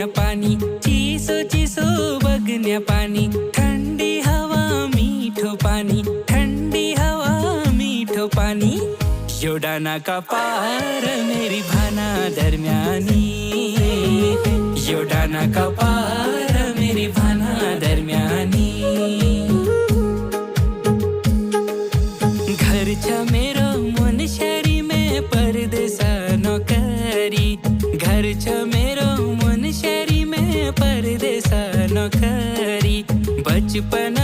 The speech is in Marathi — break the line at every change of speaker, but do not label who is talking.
बघण्या पाणी, चिसो चिसो बघण्या पाणी, थंडी हवा मीठो पाणी, थंडी हवा मीठो पाणी, एवढा नाका पार मेरी भाना दरम्यानी, एवढा नाका पार मेरी भाना दरम्यानी। घरच्या मेरो मन शहरी में परदेसा नौकरी, घरच्या मेरो मन शहरी में परदेसा नौकरी, बचपन